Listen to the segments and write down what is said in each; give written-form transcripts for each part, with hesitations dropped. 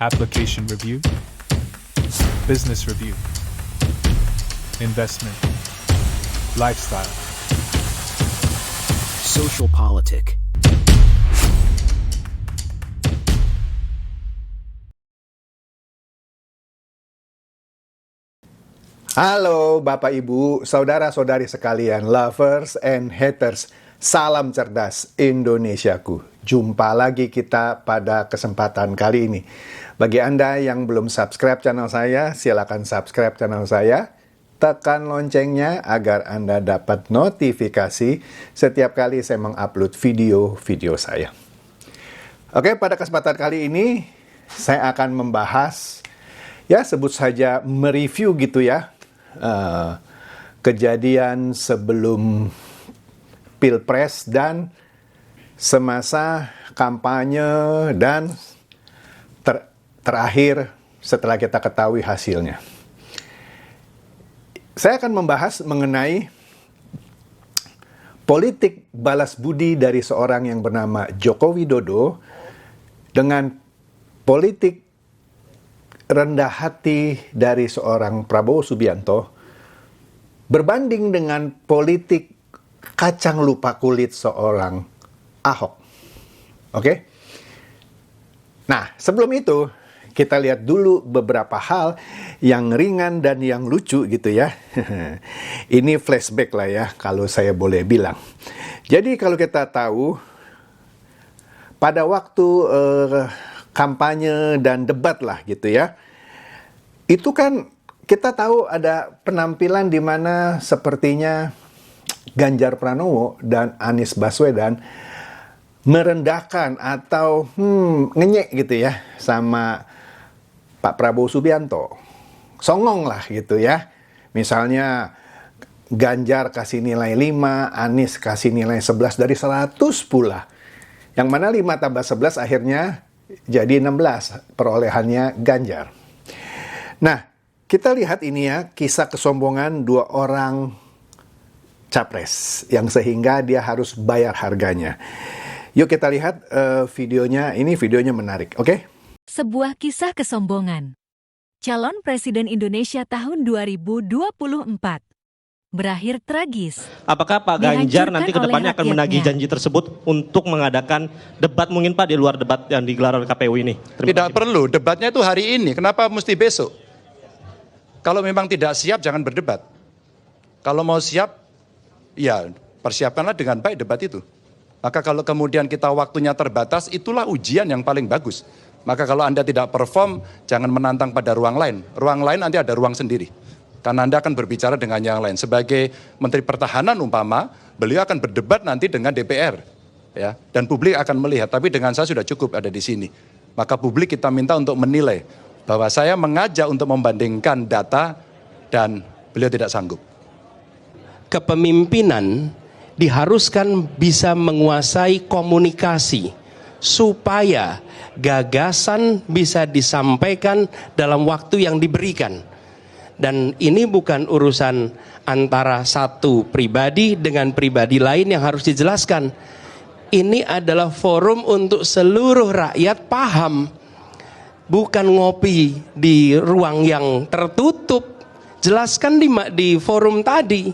application review, business review, investment, lifestyle, social politic. Halo Bapak Ibu, saudara-saudari sekalian, lovers and haters, salam cerdas Indonesiaku. Jumpa lagi kita pada kesempatan kali ini. Bagi Anda yang belum subscribe channel saya, silakan subscribe channel saya. Tekan loncengnya agar Anda dapat notifikasi setiap kali saya mengupload video-video saya. Oke, pada kesempatan kali ini saya akan membahas, ya sebut saja mereview gitu ya, kejadian sebelum Pilpres dan semasa kampanye dan terakhir setelah kita ketahui hasilnya. Saya akan membahas mengenai politik balas budi dari seorang yang bernama Joko Widodo dengan politik rendah hati dari seorang Prabowo Subianto berbanding dengan politik kacang lupa kulit seorang Ahok. Oke? Nah, sebelum itu kita lihat dulu beberapa hal yang ringan dan yang lucu gitu ya. Ini flashback lah ya kalau saya boleh bilang. Jadi kalau kita tahu pada waktu kampanye dan debat lah gitu ya. Itu kan kita tahu ada penampilan di mana sepertinya Ganjar Pranowo dan Anies Baswedan merendahkan atau ngenyek gitu ya sama Pak Prabowo Subianto. Songong lah gitu ya. Misalnya Ganjar kasih nilai 5, Anies kasih nilai 11 dari 100 pula. Yang mana 5 tambah 11 akhirnya jadi 16 perolehannya Ganjar. Nah, kita lihat ini ya, kisah kesombongan dua orang capres yang sehingga dia harus bayar harganya. Yuk kita lihat videonya, ini videonya menarik, oke? Sebuah kisah kesombongan. Calon Presiden Indonesia tahun 2024. Berakhir tragis. Apakah Pak Ganjar nanti ke depannya akan menagih janji tersebut untuk mengadakan debat mungkin Pak di luar debat yang digelar oleh KPU ini? Tidak perlu, debatnya itu hari ini, kenapa mesti besok? Kalau memang tidak siap jangan berdebat. Kalau mau siap, ya persiapkanlah dengan baik debat itu. Maka kalau kemudian kita waktunya terbatas, itulah ujian yang paling bagus. Maka kalau Anda tidak perform, jangan menantang pada ruang lain. Ruang lain nanti ada ruang sendiri. Karena Anda akan berbicara dengan yang lain. Sebagai Menteri Pertahanan umpama, beliau akan berdebat nanti dengan DPR. Ya, dan publik akan melihat, tapi dengan saya sudah cukup ada di sini. Maka publik kita minta untuk menilai bahwa saya mengajak untuk membandingkan data dan beliau tidak sanggup. Kepemimpinan diharuskan bisa menguasai komunikasi supaya gagasan bisa disampaikan dalam waktu yang diberikan. Dan ini bukan urusan antara satu pribadi dengan pribadi lain yang harus dijelaskan. Ini adalah forum untuk seluruh rakyat paham. Bukan ngopi di ruang yang tertutup. Jelaskan di forum tadi.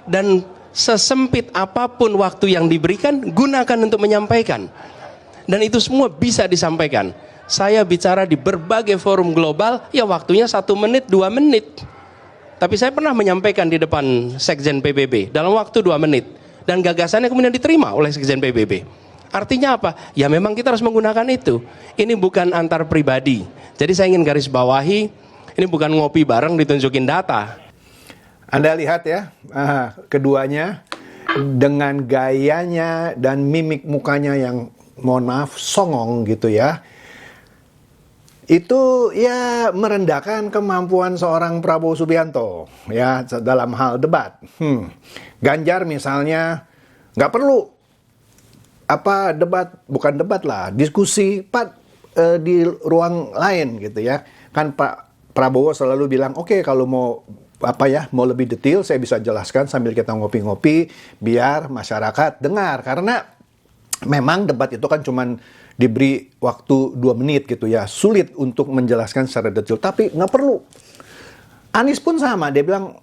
Dan sesempit apapun waktu yang diberikan, gunakan untuk menyampaikan. Dan itu semua bisa disampaikan. Saya bicara di berbagai forum global, ya waktunya 1 menit, 2 menit. Tapi saya pernah menyampaikan di depan Sekjen PBB dalam waktu 2 menit. Dan gagasannya kemudian diterima oleh Sekjen PBB. Artinya apa? Ya memang kita harus menggunakan itu. Ini bukan antar pribadi. Jadi saya ingin garis bawahi, ini bukan ngopi bareng ditunjukin data. Anda lihat ya, keduanya dengan gayanya dan mimik mukanya yang mohon maaf, songong gitu ya. Itu ya merendahkan kemampuan seorang Prabowo Subianto ya dalam hal debat. Ganjar misalnya nggak perlu bukan debat lah, diskusi di ruang lain gitu ya. Kan Pak Prabowo selalu bilang, oke, kalau mau mau lebih detail saya bisa jelaskan sambil kita ngopi-ngopi biar masyarakat dengar, karena Memang debat itu kan cuman diberi waktu 2 menit gitu ya. Sulit untuk menjelaskan secara detail, tapi nggak perlu. Anies pun sama, dia bilang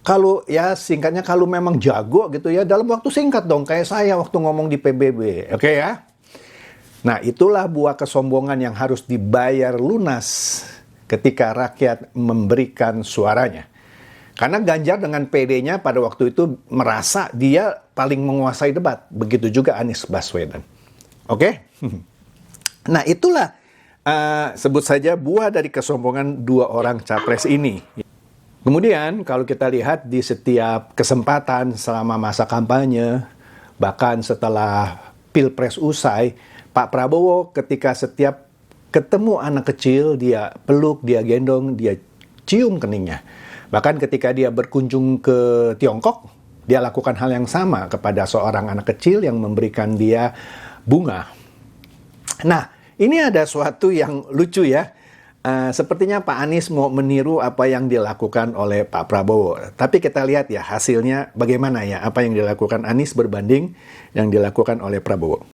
kalau ya singkatnya kalau memang jago gitu ya dalam waktu singkat dong kayak saya waktu ngomong di PBB. Oke ya. Nah, itulah buah kesombongan yang harus dibayar lunas ketika rakyat memberikan suaranya. Karena Ganjar dengan PD-nya pada waktu itu merasa dia paling menguasai debat. Begitu juga Anies Baswedan. Oke? Nah, itulah sebut saja buah dari kesombongan dua orang capres ini. Kemudian kalau kita lihat di setiap kesempatan selama masa kampanye, bahkan setelah Pilpres usai, Pak Prabowo ketika setiap ketemu anak kecil, dia peluk, dia gendong, dia cium keningnya. Bahkan ketika dia berkunjung ke Tiongkok, dia lakukan hal yang sama kepada seorang anak kecil yang memberikan dia bunga. Nah, ini ada suatu yang lucu ya. Sepertinya Pak Anies mau meniru apa yang dilakukan oleh Pak Prabowo. Tapi kita lihat ya hasilnya bagaimana ya. Apa yang dilakukan Anies berbanding yang dilakukan oleh Prabowo.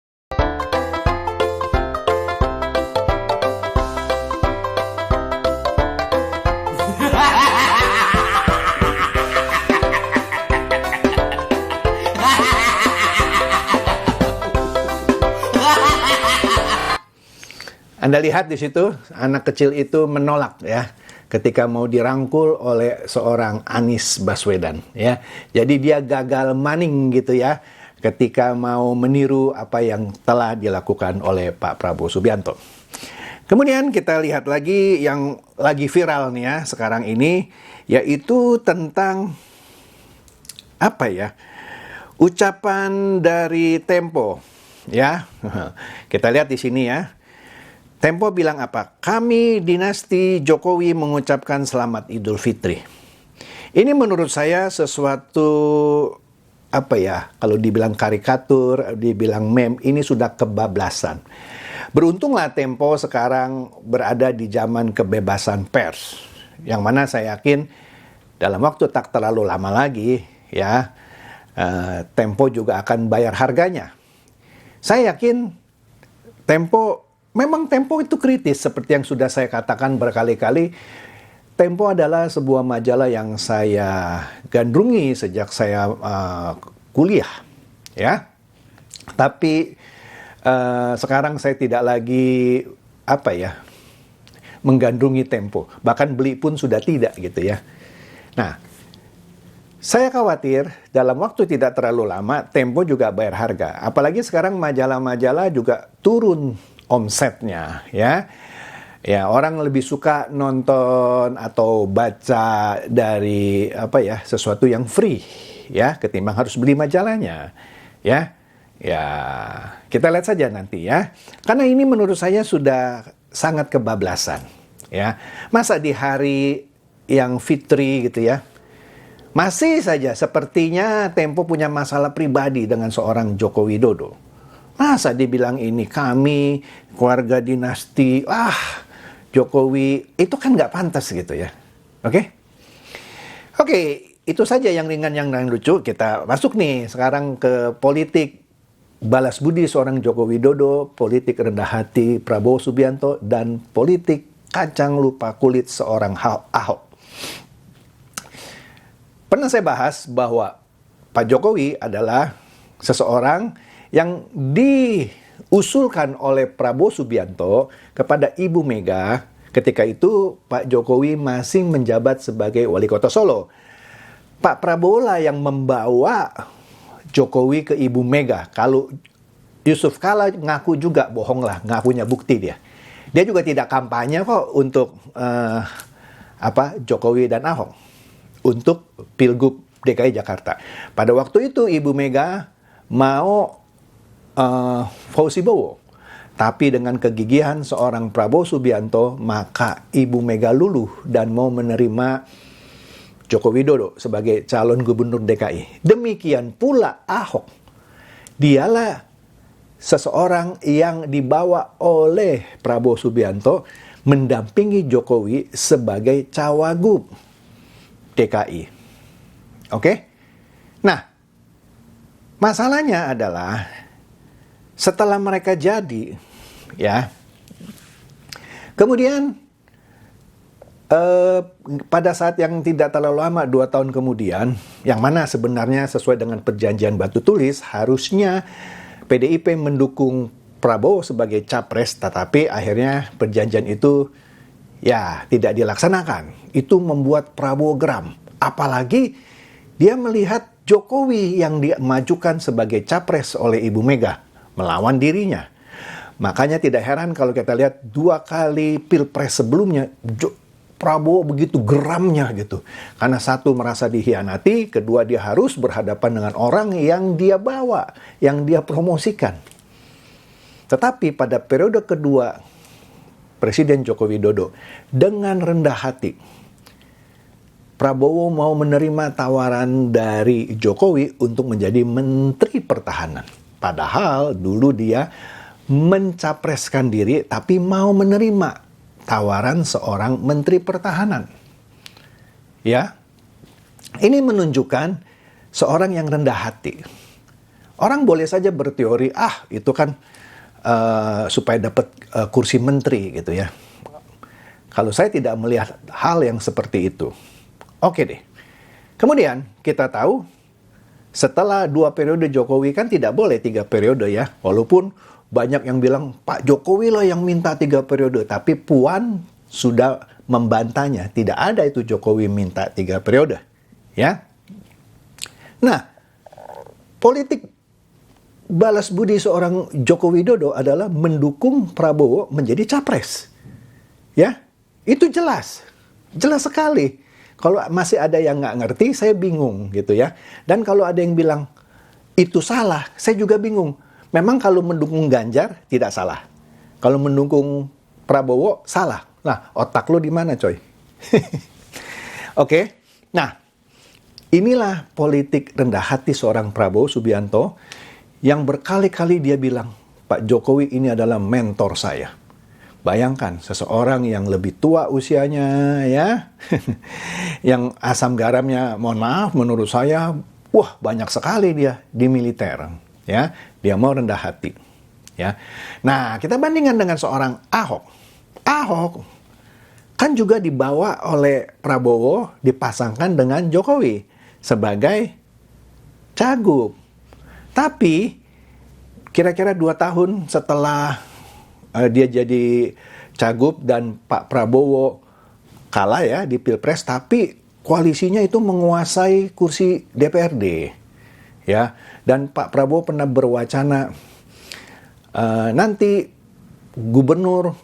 Anda lihat di situ, anak kecil itu menolak ya, ketika mau dirangkul oleh seorang Anies Baswedan ya. Jadi dia gagal maning gitu ya, ketika mau meniru apa yang telah dilakukan oleh Pak Prabowo Subianto. Kemudian kita lihat lagi yang lagi viral nih ya sekarang ini, yaitu tentang apa ya? Ucapan dari Tempo ya. Kita lihat di sini ya. Tempo bilang apa? Kami dinasti Jokowi mengucapkan selamat Idul Fitri. Ini menurut saya sesuatu apa ya? Kalau dibilang karikatur, dibilang meme, ini sudah kebablasan. Beruntunglah Tempo sekarang berada di zaman kebebasan pers, yang mana saya yakin dalam waktu tak terlalu lama lagi ya, Tempo juga akan bayar harganya. Saya yakin Memang Tempo itu kritis, seperti yang sudah saya katakan berkali-kali. Tempo adalah sebuah majalah yang saya gandrungi sejak saya kuliah, ya. Tapi sekarang saya tidak lagi menggandrungi Tempo. Bahkan beli pun sudah tidak gitu ya. Nah, saya khawatir dalam waktu tidak terlalu lama Tempo juga bayar harga. Apalagi sekarang majalah-majalah juga turun omsetnya ya. Ya, orang lebih suka nonton atau baca dari sesuatu yang free ya ketimbang harus beli majalahnya. Ya. Ya, kita lihat saja nanti ya. Karena ini menurut saya sudah sangat kebablasan ya. Masa di hari yang fitri gitu ya. Masih saja sepertinya Tempo punya masalah pribadi dengan seorang Joko Widodo. Masa dibilang ini kami keluarga dinasti, Jokowi, itu kan nggak pantas gitu ya. Oke, itu saja yang ringan yang lucu. Kita masuk nih sekarang ke politik balas budi seorang Joko Widodo, politik rendah hati Prabowo Subianto, dan politik kacang lupa kulit seorang Ahok. Pernah saya bahas bahwa Pak Jokowi adalah seseorang yang diusulkan oleh Prabowo Subianto kepada Ibu Mega ketika itu Pak Jokowi masih menjabat sebagai wali kota Solo. Pak Prabowo lah yang membawa Jokowi ke Ibu Mega. Kalau Yusuf Kala ngaku juga bohong lah, nggak punya bukti dia. Dia juga tidak kampanye kok untuk Jokowi dan Ahok untuk Pilgub DKI Jakarta. Pada waktu itu Ibu Mega mau Fauzi Bowo. Tapi dengan kegigihan seorang Prabowo Subianto, maka Ibu Mega luluh dan mau menerima Joko Widodo sebagai calon gubernur DKI. Demikian pula Ahok. Dialah seseorang yang dibawa oleh Prabowo Subianto mendampingi Jokowi sebagai cawagup DKI. Oke? Nah, masalahnya adalah setelah mereka jadi, ya, kemudian pada saat yang tidak terlalu lama, 2 tahun kemudian, yang mana sebenarnya sesuai dengan perjanjian batu tulis, harusnya PDIP mendukung Prabowo sebagai capres, tetapi akhirnya perjanjian itu ya tidak dilaksanakan. Itu membuat Prabowo geram. Apalagi dia melihat Jokowi yang dimajukan sebagai capres oleh Ibu Mega melawan dirinya. Makanya tidak heran kalau kita lihat 2 kali pilpres sebelumnya, Prabowo begitu geramnya gitu. Karena satu merasa dikhianati, kedua dia harus berhadapan dengan orang yang dia bawa, yang dia promosikan. Tetapi pada periode kedua Presiden Joko Widodo, dengan rendah hati, Prabowo mau menerima tawaran dari Jokowi untuk menjadi Menteri Pertahanan. Padahal dulu dia mencapreskan diri tapi mau menerima tawaran seorang Menteri Pertahanan. Ya, ini menunjukkan seorang yang rendah hati. Orang boleh saja berteori, itu kan supaya dapat kursi menteri gitu ya. Kalau saya tidak melihat hal yang seperti itu. Oke deh. Kemudian kita tahu setelah 2 periode Jokowi kan tidak boleh 3 periode ya. Walaupun banyak yang bilang Pak Jokowi lah yang minta 3 periode. Tapi Puan sudah membantahnya. Tidak ada itu Jokowi minta 3 periode. Ya. Nah, politik balas budi seorang Joko Widodo adalah mendukung Prabowo menjadi capres. Ya, itu jelas. Jelas sekali. Kalau masih ada yang nggak ngerti, saya bingung gitu ya. Dan kalau ada yang bilang itu salah, saya juga bingung. Memang kalau mendukung Ganjar tidak salah. Kalau mendukung Prabowo salah. Nah, otak lo di mana, coy? Oke. Nah, inilah politik rendah hati seorang Prabowo Subianto yang berkali-kali dia bilang, Pak Jokowi ini adalah mentor saya. Bayangkan seseorang yang lebih tua usianya ya, yang asam garamnya, mohon maaf menurut saya, banyak sekali dia di militer. Ya, dia mau rendah hati. Ya, nah kita bandingkan dengan seorang Ahok. Ahok kan juga dibawa oleh Prabowo dipasangkan dengan Jokowi sebagai cagup. Tapi kira-kira 2 tahun setelah dia jadi cagup dan Pak Prabowo kalah ya di Pilpres, tapi koalisinya itu menguasai kursi DPRD. Ya, dan Pak Prabowo pernah berwacana nanti gubernur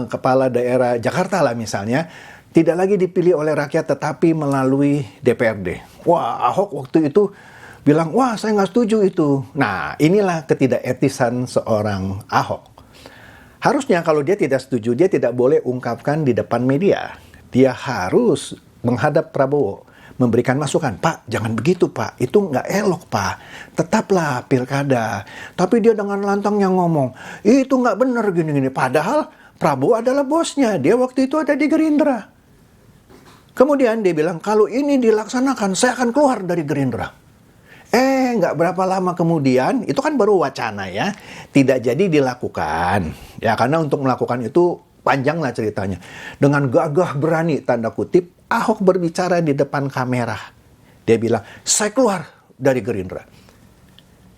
kepala daerah Jakarta lah misalnya tidak lagi dipilih oleh rakyat tetapi melalui DPRD. Wah, Ahok waktu itu bilang, saya nggak setuju itu. Nah, inilah ketidaketisan seorang Ahok. Harusnya kalau dia tidak setuju, dia tidak boleh ungkapkan di depan media. Dia harus menghadap Prabowo, memberikan masukan. Pak, jangan begitu Pak, itu nggak elok Pak. Tetaplah pilkada. Tapi dia dengan lantangnya ngomong, itu nggak benar gini-gini. Padahal Prabowo adalah bosnya, dia waktu itu ada di Gerindra. Kemudian dia bilang, kalau ini dilaksanakan, saya akan keluar dari Gerindra. Nggak berapa lama kemudian, itu kan baru wacana ya, tidak jadi dilakukan. Ya, karena untuk melakukan itu panjang lah ceritanya. Dengan gagah berani, tanda kutip, Ahok berbicara di depan kamera. Dia bilang, saya keluar dari Gerindra.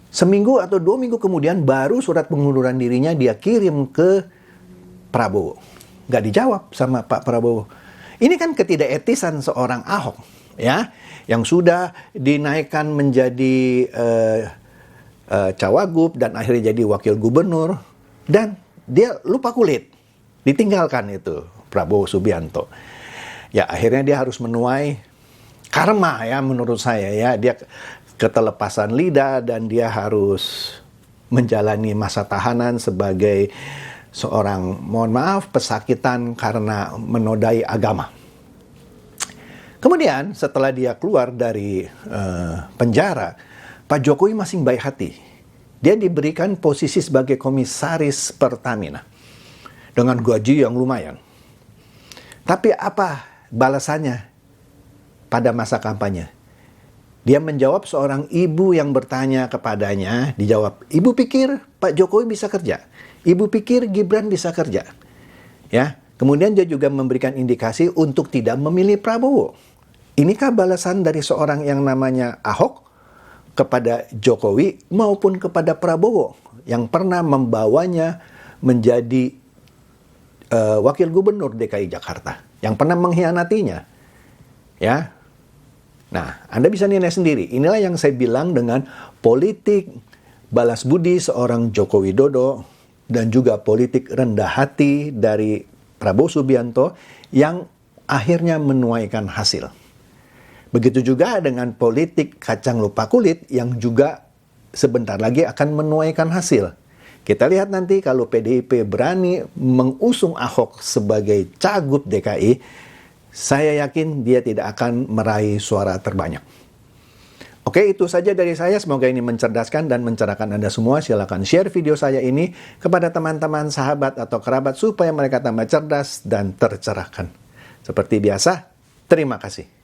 Seminggu atau 2 minggu kemudian, baru surat pengunduran dirinya dia kirim ke Prabowo. Nggak dijawab sama Pak Prabowo. Ini kan ketidaketisan seorang Ahok, ya, yang sudah dinaikkan menjadi cawagup dan akhirnya jadi wakil gubernur, dan dia lupa kulit, ditinggalkan itu Prabowo Subianto. Ya akhirnya dia harus menuai karma ya menurut saya ya, dia ketelepasan lidah dan dia harus menjalani masa tahanan sebagai seorang, mohon maaf, pesakitan karena menodai agama. Kemudian setelah dia keluar dari penjara, Pak Jokowi masih baik hati. Dia diberikan posisi sebagai komisaris Pertamina dengan gaji yang lumayan. Tapi apa balasannya pada masa kampanye? Dia menjawab seorang ibu yang bertanya kepadanya, dijawab, ibu pikir Pak Jokowi bisa kerja? Ibu pikir Gibran bisa kerja? Ya, kemudian dia juga memberikan indikasi untuk tidak memilih Prabowo. Inikah balasan dari seorang yang namanya Ahok kepada Jokowi maupun kepada Prabowo yang pernah membawanya menjadi wakil gubernur DKI Jakarta, yang pernah mengkhianatinya? Ya. Nah, Anda bisa nilai sendiri. Inilah yang saya bilang dengan politik balas budi seorang Joko Widodo dan juga politik rendah hati dari Prabowo Subianto yang akhirnya menuaikan hasil. Begitu juga dengan politik kacang lupa kulit yang juga sebentar lagi akan menuaikan hasil. Kita lihat nanti kalau PDIP berani mengusung Ahok sebagai cagup DKI, saya yakin dia tidak akan meraih suara terbanyak. Oke, itu saja dari saya. Semoga ini mencerdaskan dan mencerahkan Anda semua. Silakan share video saya ini kepada teman-teman, sahabat, atau kerabat supaya mereka tambah cerdas dan tercerahkan. Seperti biasa, terima kasih.